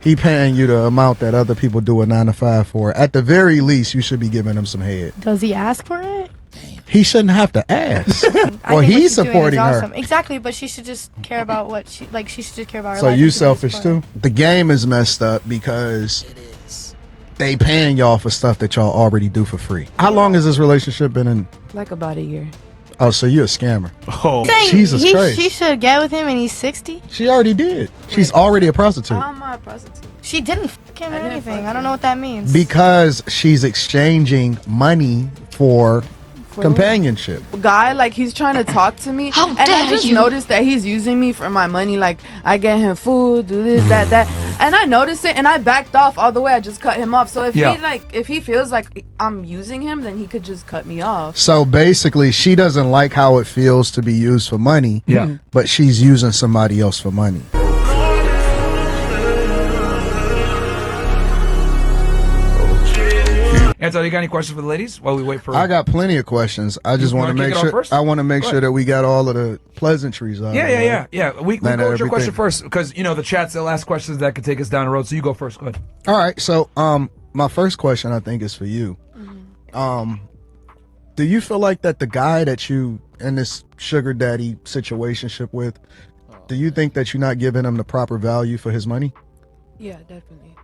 he paying you the amount that other people do a 9 to 5 for. At the very least, you should be giving him some head. Does he ask for it? He shouldn't have to ask. Well, he's supporting her. Awesome. Exactly, but she should just care about what she like. She should just care about her So life. you selfish too? The game is messed up because they paying y'all for stuff that y'all already do for free. How long has this relationship been in? Like about a year. Oh, so you're a scammer. Oh, Jesus Christ. She should get with him and he's 60. She already did. She's already a prostitute. I'm not a prostitute. She didn't fuck him or anything. I don't know what that means. Because she's exchanging money for companionship. Guy, like, he's trying to talk to me. How and dare I just you. noticed that he's using me for my money. Like, I get him food, do this, that. And I noticed it and I backed off all the way. I just cut him off. So if he feels like I'm using him, then he could just cut me off. So basically, she doesn't like how it feels to be used for money. Yeah. But she's using somebody else for money. Anton, you got any questions for the ladies while we wait for? I got plenty of questions. I just want to make sure. I want to make sure that we got all of the pleasantries out. Yeah. We go with your everything. question first because the chat's the last questions that could take us down the road. So you go first. Go ahead. All right. So my first question I think is for you. Do you feel like that the guy that you in this sugar daddy situationship with, do you think that you're not giving him the proper value for his money? Yeah, definitely.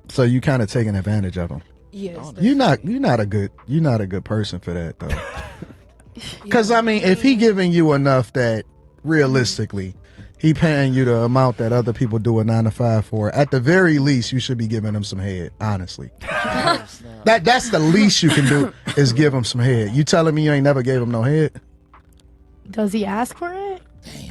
So you kind of taking advantage of him. Yes. You're not a good person for that though. Because I mean, if he giving you enough that realistically, he paying you the amount that other people do a 9 to 5 for. At the very least, you should be giving him some head. Honestly, that's the least you can do is give him some head. You telling me you ain't never gave him no head? Does he ask for it?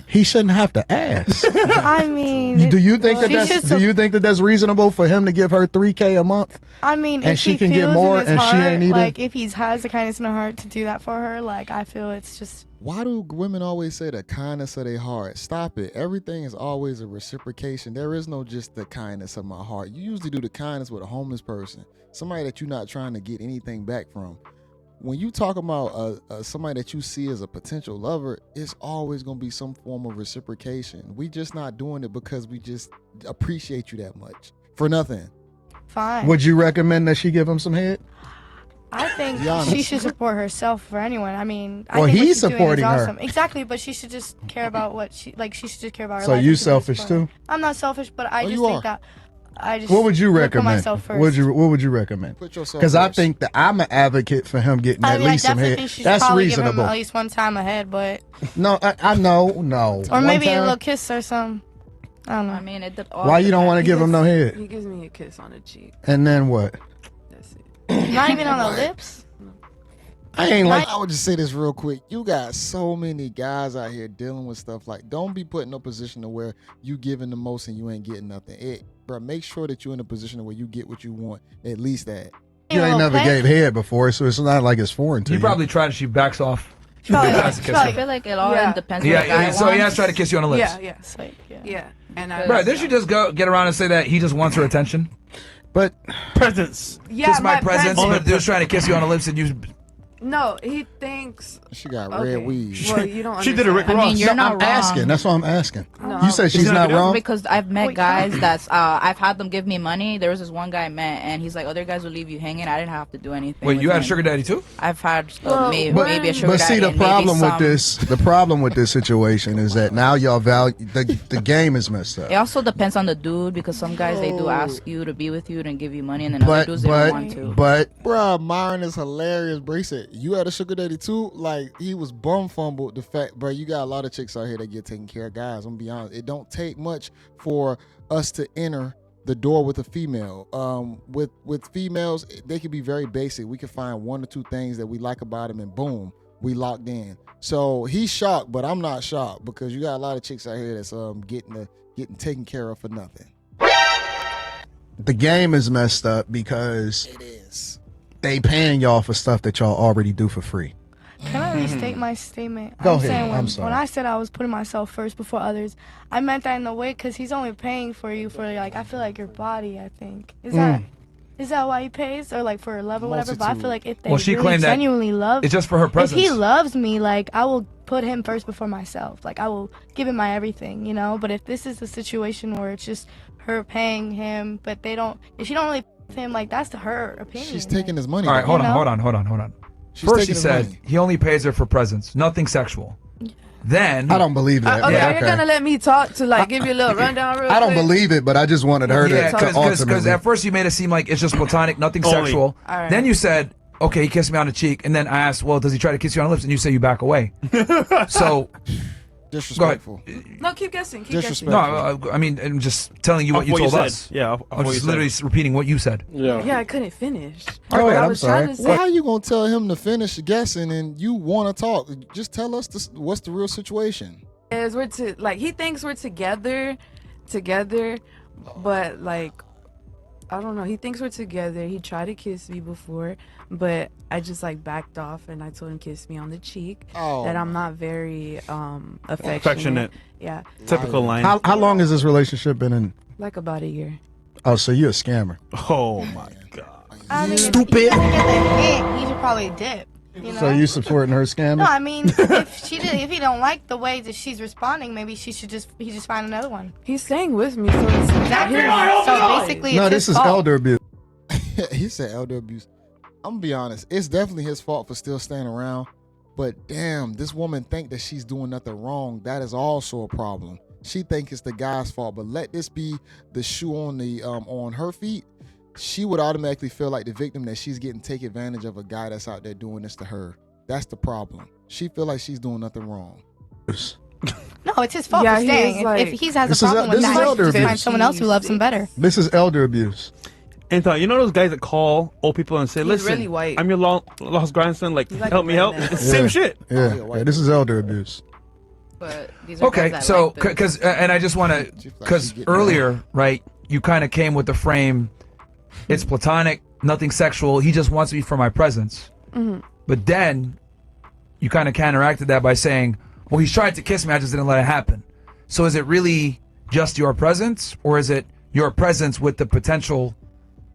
He shouldn't have to ask. I mean, do you think that that's reasonable for him to give her $3K a month? I mean, and if she he can get feels more in his and she heart, ain't either? like if he has the kindness in her heart to do that for her, like I feel it's just. Why do women always say the kindness of their heart? Stop it. Everything is always a reciprocation. There is no just the kindness of my heart. You usually do the kindness with a homeless person, somebody that you're not trying to get anything back from. When you talk about somebody that you see as a potential lover, it's always going to be some form of reciprocation. We just not doing it because we just appreciate you that much for nothing. Fine. Would you recommend that she give him some head? I think she should support herself for anyone. I mean, I Well, think what he's she's doing is supporting her. awesome. Exactly, but she should just care about what she like. She should just care about her So life. you and she should selfish support her. too? I'm not selfish, but I Oh, just you think are. that I just. What would you look at recommend? myself first. What would you recommend? Put yourself Because I first. think that I'm an advocate for him getting I at mean, least I some definitely head. think she should That's probably reasonable. give him at least one time ahead, but No, I know, no. or One maybe a time? little kiss or something. I don't know. I mean, Why you don't want to give him no head? He gives me a kiss on the cheek. And then what? That's it. Not even on the lips. I ain't like. I would just say this real quick. You got so many guys out here dealing with stuff like, don't be put in a position to where you giving the most and you ain't getting nothing. Bro, make sure that you're in a position where you get what you want. At least that. You ain't never gave head before, so it's not like it's foreign to you. You probably tried and she backs off. I feel like it all depends on the guy. So he has tried to kiss you on the lips. Yeah. And Bro, didn't you just get around and say that he just wants her attention? But presents. Yeah, just my my presents. presents. But dude's trying to kiss you on the lips and you. No, he thinks she got okay. red weave. Well, you don't. She did a Rick I mean, you're not I'm wrong. asking. That's what I'm asking. No. You said she's not wrong. Because I've met guys that's I've had them give me money. There was this one guy I met, and he's like, other guys will leave you hanging. I didn't have to do anything. Wait, with you had a him. sugar daddy too? I've had maybe a sugar But daddy. see, the and maybe problem with some- the problem with this situation is that now y'all value the game is messed up. It also depends on the dude because some guys they do ask you to be with you and give you money, and then other dudes they don't want to. Bruh, Myron is hilarious. Bro, he said, you had a sugar daddy too? Like, he was bum fumbled the fact, bro, you got a lot of chicks out here that get taken care of. Guys, I'm gonna be honest. It don't take much for us to enter the door with a female. With females, they can be very basic. We can find one or two things that we like about them and boom, we locked in. So he's shocked, but I'm not shocked because you got a lot of chicks out here that's getting taken care of for nothing. The game is messed up because it is. They paying y'all for stuff that y'all already do for free. Can I restate my statement? Go I'm ahead. saying I'm sorry. When I said I was putting myself first before others, I meant that in the way because he's only paying for you for like I feel like your body. I think is that Is that why he pays, or like for love or whatever? But I feel like if they Well, she really claimed that genuinely love, it's just for her presence. if he loves me, like I will put him first before myself. Like I will give him my everything, you know. But if this is a situation where it's just her paying him, but they don't, if she don't really with him, like that's her opinion. She's taking his money. All right, though. hold on. She's First, taking he his said money. he only pays her for presents, nothing sexual. Then I don't believe that. Okay, but you're gonna let me talk to like give you a little rundown real I don't quick? believe it, but I just wanted her yeah, to because ultimately. at first you made it seem like it's just platonic, nothing Only. sexual. All right. Then you said, okay, he kissed me on the cheek, and then I asked, well, does he try to kiss you on the lips? And you say you back away. So Disrespectful. No, keep guessing. Keep guessing. Disrespectful. no, I mean, I'm just telling you what Of you what you told said. us. Yeah, of I what was you just said. literally repeating what you said. Yeah. Yeah, I couldn't finish. Go ahead, I I'm was sorry. trying to Why say. are you gonna tell him to finish guessing and you want to talk? Just tell us what's the real situation. Is we're like he thinks we're together, but like I don't know. He thinks we're together. He tried to kiss me before, but I just like backed off and I told him kiss me on the cheek. Oh, That I'm not very affectionate. Affectionate. Yeah, Typical line. How long has this relationship been in? like about a year. Oh, so you're a scammer. Oh my god. I mean, Stupid. If he doesn't get the hint, he should probably dip. You know? So you supporting her scamming? No, I mean, if he don't like the way that she's responding, maybe he just find another one. He's staying with me, so it's Exactly. So basically, No, it's this his is fault. elder abuse. He said elder abuse. I'm gonna be honest. It's definitely his fault for still staying around. But damn, this woman think that she's doing nothing wrong. That is also a problem. She think it's the guy's fault. But let this be the shoe on the on her feet. She would automatically feel like the victim that she's getting take advantage of a guy that's out there doing this to her. That's the problem. She feel like she's doing nothing wrong. No, it's his fault Yeah, for he staying. is, like- If he has a This is- problem with this is that, elder he should find abuse. someone else who loves him better. This is elder abuse. Anton, you know those guys that call old people and say, He's "Listen, really white. I'm your lost grandson. Like, He's like help a me help." redneck. It's the same shit. Yeah, yeah, white yeah, this is elder abuse. But these are Okay, guys that so like them. because and I just want She to feel like because she getting earlier, right? You kind of came with the frame. It's platonic, nothing sexual. He just wants me for my presence. But then you kind of counteracted that by saying, "Well, he's tried to kiss me. I just didn't let it happen." So is it really just your presence, or is it your presence with the potential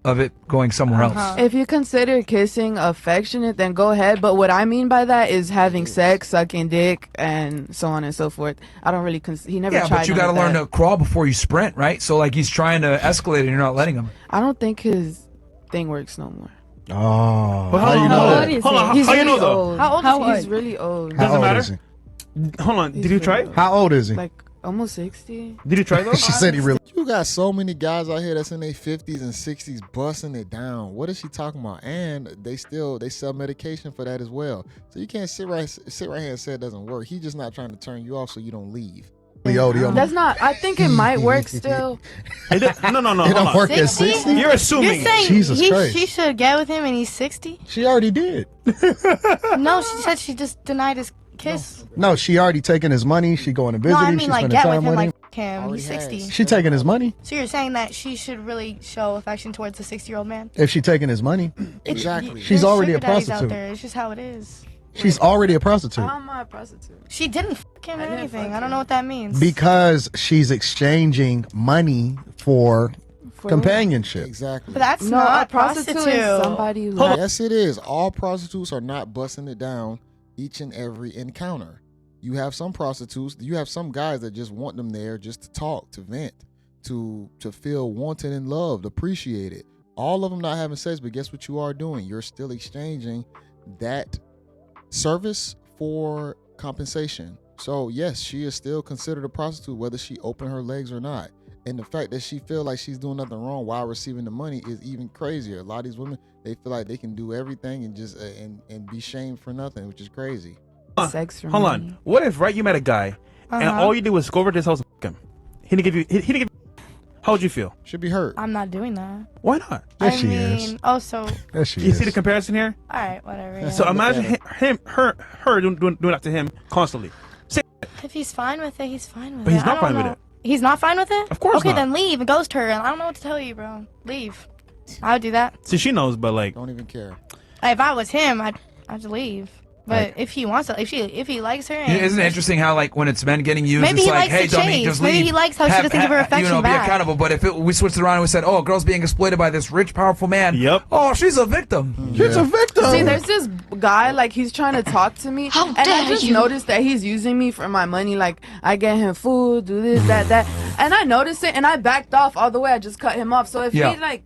of it going somewhere else? If you consider kissing affectionate, then go ahead. But what I mean by that is having sex, sucking dick, and so on and so forth. I don't really. He never Yeah, tried. but you none got to of learn that. to crawl before you sprint, right? So like he's trying to escalate and you're not letting him. I don't think his thing works no more. Oh, But how you know how that? old is Hold on, He's how you really know though? old. How old is he? He's really old. How Doesn't old matter. is he? Hold on, did you try? How old is he? Like almost 60. Did you try though? She said he really. You got so many guys out here that's in their 50s and 60s busting it down. What is she talking about? And they sell medication for that as well. So you can't sit right here and say it doesn't work. He just not trying to turn you off so you don't leave. Yo, yo, That's not. I think it might work still. No, it hold don't on. work at 60? 60. You're You're assuming. saying Jesus Christ. she should get with him and he's 60? She already did. No, she said she just denied his kiss. No, she already taken his money. She going to visit No, I him. mean She like spending get time with him with him. like him. Already He's has. 60. She taking his money. So you're saying that she should really show affection towards a 60-year-old man? If she taking his money, Exactly. She's There's already sugar a daddies prostitute. Out there. It's just how it is. she's already a prostitute I'm not a prostitute. She didn't fuck him or I didn't anything. fuck I don't him. know what that means. because she's exchanging money for For companionship. Exactly. But that's No, not a prostitute is somebody who. Yes, it is. All prostitutes are not busting it down each and every encounter. You have some prostitutes, you have some guys that just want them there just to talk, to vent, to feel wanted and loved, appreciated. All of them not having sex, but guess what you are doing? You're still exchanging that service for compensation. So yes, she is still considered a prostitute, whether she open her legs or not. And the fact that she feel like she's doing nothing wrong while receiving the money is even crazier. A lot of these women, they feel like they can do everything and just and be shamed for nothing, which is crazy. Sex for Hold money. on. What if you met a guy and all you did was go over to his house and fuck him? He didn't give you. He didn't give. How would you feel? Should be hurt. I'm not doing that. Why not? Yes, I she mean, is. oh, so, Yes, she You is. see the comparison here? all right, whatever. Yeah. So imagine her doing that to him constantly. If he's fine with it, he's fine with it. But he's I not don't fine with know. it. He's not fine with it? Of course okay, not. then leave and ghost her. And I don't know what to tell you, bro. Leave. I would do that. See, she knows, but like, Don't even care. If I was him, I'd leave. But if he wants to, if he likes her, and Isn't it interesting how like when it's men getting used, maybe it's he like, likes hey, the Dominique, chase. just Maybe leave. he likes how she doesn't give her affection be back. accountable. But if we switched it around and we said, oh, a girl's being exploited by this rich, powerful man. Yep. Oh, she's a victim. She's a victim. See, there's this guy, like, he's trying to talk to me. How and I dare just you. noticed that he's using me for my money. Like, I get him food, do this, that. And I noticed it, and I backed off all the way. I just cut him off. So if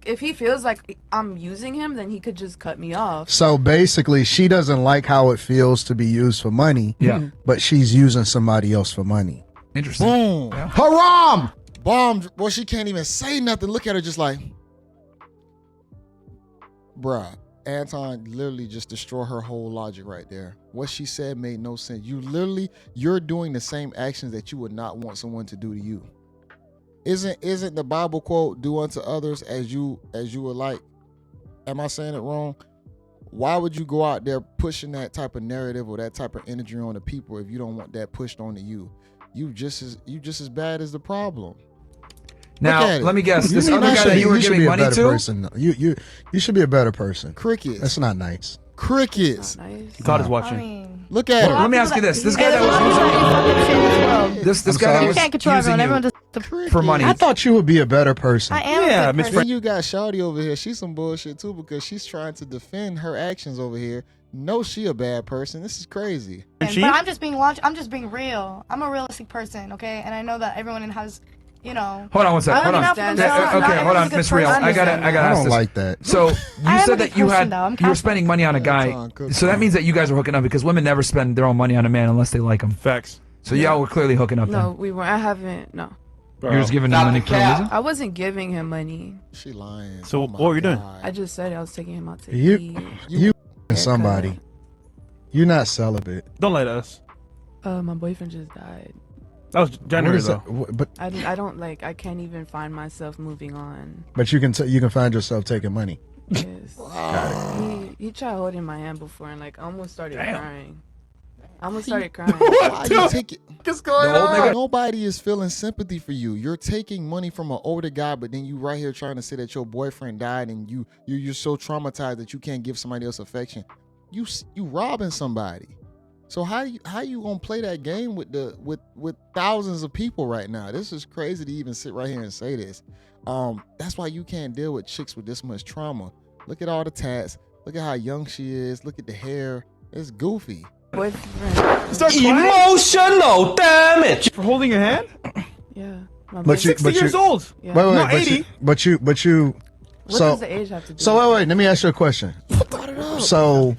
if he feels like I'm using him, then he could just cut me off. So basically, she doesn't like how it feels to be used for money. Yeah. But she's using somebody else for money. Interesting. Boom. Haram! Bomb. Well, she can't even say nothing. Look at her just like, bruh. Anton literally just destroyed her whole logic right there. What she said made no sense. You're doing the same actions that you would not want someone to do to you. Isn't the Bible quote, do unto others as you would like? Am I saying it wrong? Why would you go out there pushing that type of narrative or that type of energy on the people if you don't want that pushed onto you? You just as bad as the problem. Now, let me guess. This other guy that you were giving money to? Person. You should be a better person. Crickets. That's not nice. Crickets. Nice. God is I watching. mean, Look at Well, her. let me ask you this. This guy there's that a lot of people was that do fucking shit in this world. using this I'm guy that sorry. You was can't control using everyone. Everyone you just for money. I thought you would be a better person. I am Yeah, a good Miss person. Then you got Shawty over here. She's some bullshit too because she's trying to defend her actions over here. No, she a bad person. This is crazy. But She? I'm just being real. I'm a realistic person, okay? And I know that everyone has, you know. Hold on one second. I Hold on. understand. Okay, Not hold on, everyone's a good Miss Real. person. I gotta I ask don't this. like that. So you I am said a that good you person, though. I'm you were Catholic. spending money on a guy. Anton, good So that call. means that you guys were hooking up because women never spend their own money on a man unless they like him. Facts. So y'all were clearly hooking up No, then. we weren't. I haven't. No. You're just giving him money for no reason? I wasn't giving him money. She lying. So Oh my what were you doing? God. I just said I was taking him out to You eat. you somebody. You're not celibate. Don't lie to us. My boyfriend just died. That was What January is though. that? But I don't like. I can't even find myself moving on. you can find yourself taking money. Yes. He tried holding my hand before and like I almost started crying. I almost started crying. Why you take it? What's going old nigga- Nobody is feeling sympathy for you. You're taking money from an older guy, but then you right here trying to say that your boyfriend died and you're so traumatized that you can't give somebody else affection. You robbing somebody. So how you gonna play that game with thousands of people right now? This is crazy to even sit right here and say this. That's why you can't deal with chicks with this much trauma. Look at all the tats. Look at how young she is. Look at the hair. It's goofy. Boyfriend. Start crying Emotional damage. for holding your hand. Yeah. My But you- 60 years old. Yeah. Wait, Not but 80. but you. What So does the age have to do? so wait. Let me ask you a question. So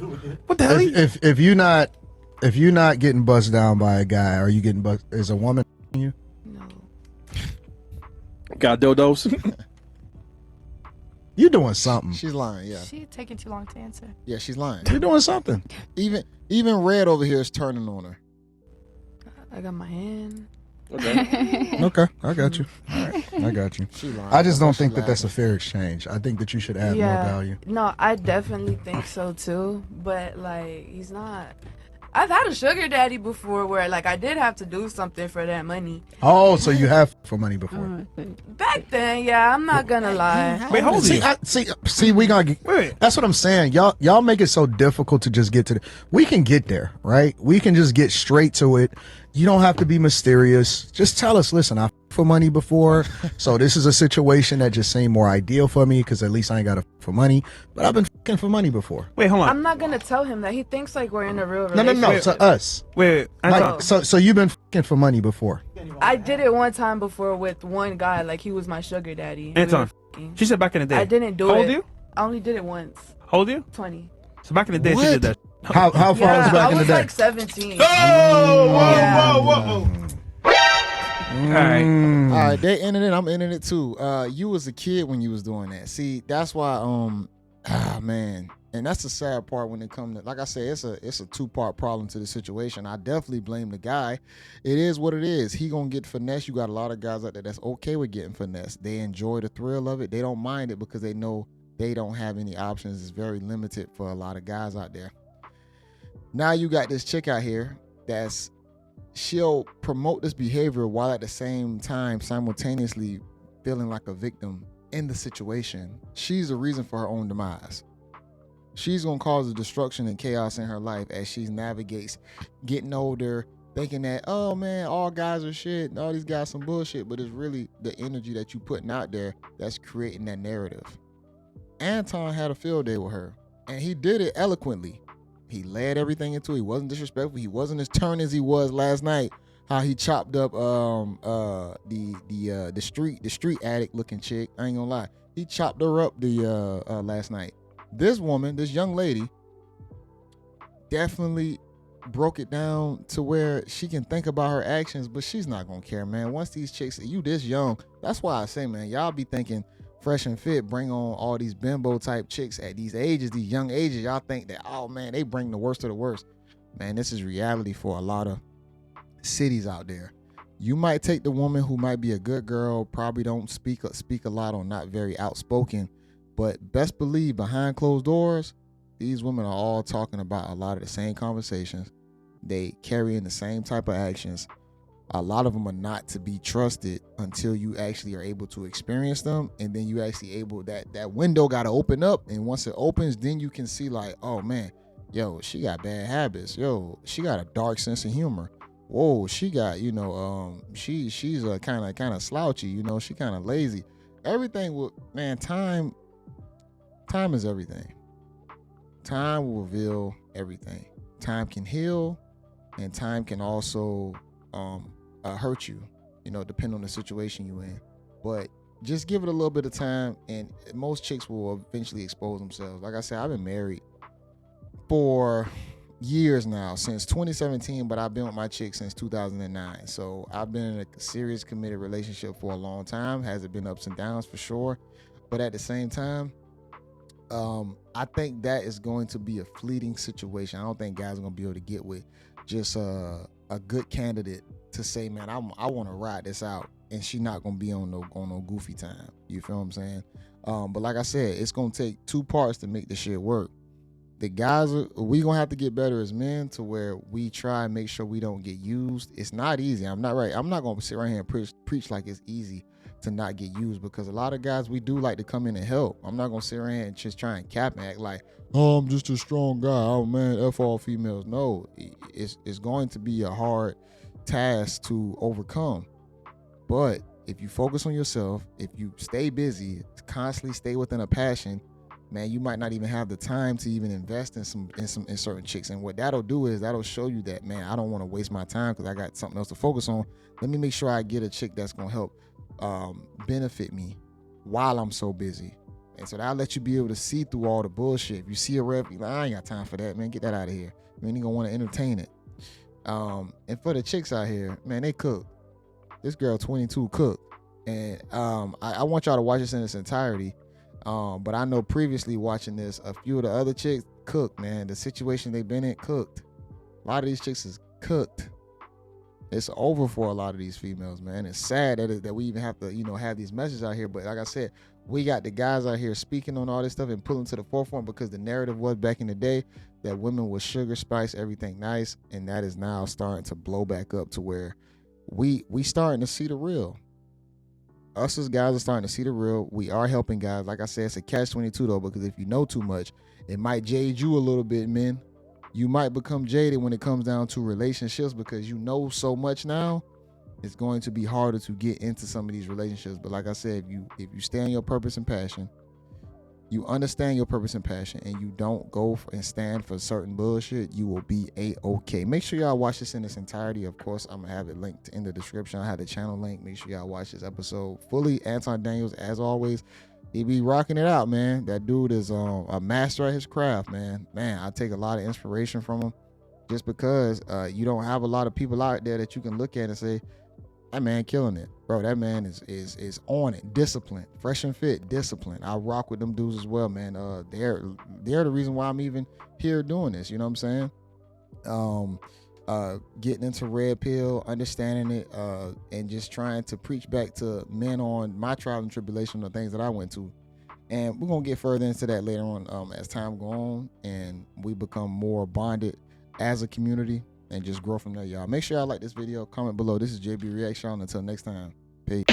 What the hell? if you're not getting buzzed down by a guy, are you getting buzzed? Is a woman you? No. Got dildos. You're doing something. She's lying. Yeah, She taking too long to answer. yeah, she's lying. You're doing something. Even Red over here is turning on her. I got my hand. Okay, I got you. All right, I got you. She lying. I just don't That's why think she that that's a laughing. fair exchange. I think that you should add more value. No, I definitely think so too. But like, he's not. I've had a sugar daddy before where like I did have to do something for that money. Oh, so you have for money before? Back then, yeah, I'm not gonna lie. Wait, how old are See, you? see, we gonna get. Wait. That's what I'm saying. Y'all make it so difficult to just get to. We can get there, right? We can just get straight to it. You don't have to be mysterious. Just tell us. Listen, I for money before, so this is a situation that just seemed more ideal for me because at least I ain't got to for money. But I've been fucking for money before. Wait, hold on. I'm not gonna tell him that. He thinks like we're in a real No, relationship. to us. Wait, Anton. Like, so you've been fucking for money before. I did it one time before with one guy. Like he was my sugar daddy. Anton. We were f***ing. She said back in the day. I didn't do How it. old are you? I only did it once. How old are you? 20. So back in the day, she What? did that. How far was Yeah, back I in the was day? like 17. Whoa. All right. All right, they ended it. I'm ending it too. You was a kid when you was doing that. See, that's why. Man, and that's the sad part when it comes to. Like I said, it's a two-part problem to the situation. I definitely blame the guy. It is what it is. He gonna get finesse. You got a lot of guys out there that's okay with getting finesse. They enjoy the thrill of it. They don't mind it because they know they don't have any options. It's very limited for a lot of guys out there. Now you got this chick out here she'll promote this behavior while at the same time simultaneously feeling like a victim in the situation. She's the reason for her own demise. She's gonna cause the destruction and chaos in her life as she navigates getting older, thinking that, oh man, all guys are shit and all these guys some bullshit, but it's really the energy that you putting out there that's creating that narrative. Anton had a field day with her, and he did it eloquently. He led everything into it. He wasn't disrespectful. He wasn't as turn as he was last night. How he chopped up the street addict looking chick. I ain't gonna lie. He chopped her up last night. This woman, this young lady, definitely broke it down to where she can think about her actions, but she's not gonna care, man. Once these chicks, you this young, that's why I say, man, y'all be thinking Fresh and Fit bring on all these bimbo type chicks at these ages, these young ages. Y'all think that, oh man, they bring the worst of the worst. Man, this is reality for a lot of cities out there. You might take the woman who might be a good girl, probably don't speak a lot or not very outspoken, but best believe behind closed doors, these women are all talking about a lot of the same conversations. They carry in the same type of actions. A lot of them are not to be trusted until you actually are able to experience them, and then you actually able that window got to open up, and once it opens, then you can see like, oh man, yo, she got bad habits. Yo, she got a dark sense of humor. Whoa, she got, she's a kind of slouchy. You know, she kind of lazy. Everything will, man. Time is everything. Time will reveal everything. Time can heal, and time can also hurt you, depending on the situation you're in. But just give it a little bit of time, and most chicks will eventually expose themselves. Like I said, I've been married for years now, since 2017, but I've been with my chick since 2009. So I've been in a serious committed relationship for a long time. Has it been ups and downs? For sure. But at the same time, I think that is going to be a fleeting situation. I don't think guys are going to be able to get with just a good candidate to say, man, I want to ride this out, and she's not going to be on no goofy time. You feel what I'm saying? But like I said, it's going to take two parts to make this shit work. The guys, we going to have to get better as men to where we try and make sure we don't get used. It's not easy. I'm not going to sit right here and preach like it's easy to not get used, because a lot of guys, we do like to come in and help. I'm not going to sit right here and just try and cap and act like, oh, I'm just a strong guy. Oh man, F all females. No, it's going to be a hard task to overcome. But if you focus on yourself, if you stay busy, constantly stay within a passion, man, you might not even have the time to even invest in certain chicks. And what that'll do is that'll show you that, man, I don't want to waste my time because I got something else to focus on. Let me make sure I get a chick that's gonna help benefit me while I'm so busy. And so that'll let you be able to see through all the bullshit. If you see a rep, you're like, I ain't got time for that, man. Get that out of here. Man, you gonna want to entertain it. And for the chicks out here, man, they cook. This girl 22 cooked. And I want y'all to watch this in its entirety. But I know previously watching this, a few of the other chicks cooked, man. The situation they've been in, cooked. A lot of these chicks is cooked. It's over for a lot of these females, man. It's sad that we even have to, have these messages out here. But like I said, we got the guys out here speaking on all this stuff and pulling to the forefront, because the narrative was back in the day that women was sugar, spice, everything nice. And that is now starting to blow back up to where we starting to see the real. Us as guys are starting to see the real. We are helping guys. Like I said, it's a catch-22 though, because if you know too much, it might jade you a little bit, men. You might become jaded when it comes down to relationships, because you know so much now. It's going to be harder to get into some of these relationships. But like I said, if you stay on your purpose and passion, you understand your purpose and passion, and you don't go and stand for certain bullshit, you will be A-okay. Make sure y'all watch this in its entirety. Of course, I'm gonna have it linked in the description. I have the channel link. Make sure y'all watch this episode fully. Anton Daniels, as always, he be rocking it out, man. That dude is a master at his craft, man. I take a lot of inspiration from him, just because you don't have a lot of people out there that you can look at and say, that man killing it, bro. That man is on it. Disciplined, fresh and fit, disciplined. I rock with them dudes as well, man. They're the reason why I'm even here doing this. You know what I'm saying? Getting into red pill, understanding it, and just trying to preach back to men on my trial and tribulation, the things that I went to. And we're gonna get further into that later on as time goes on, and we become more bonded as a community, and just grow from there, y'all. Make sure y'all like this video, comment below. This is JayBReacts, y'all. Until next time, peace.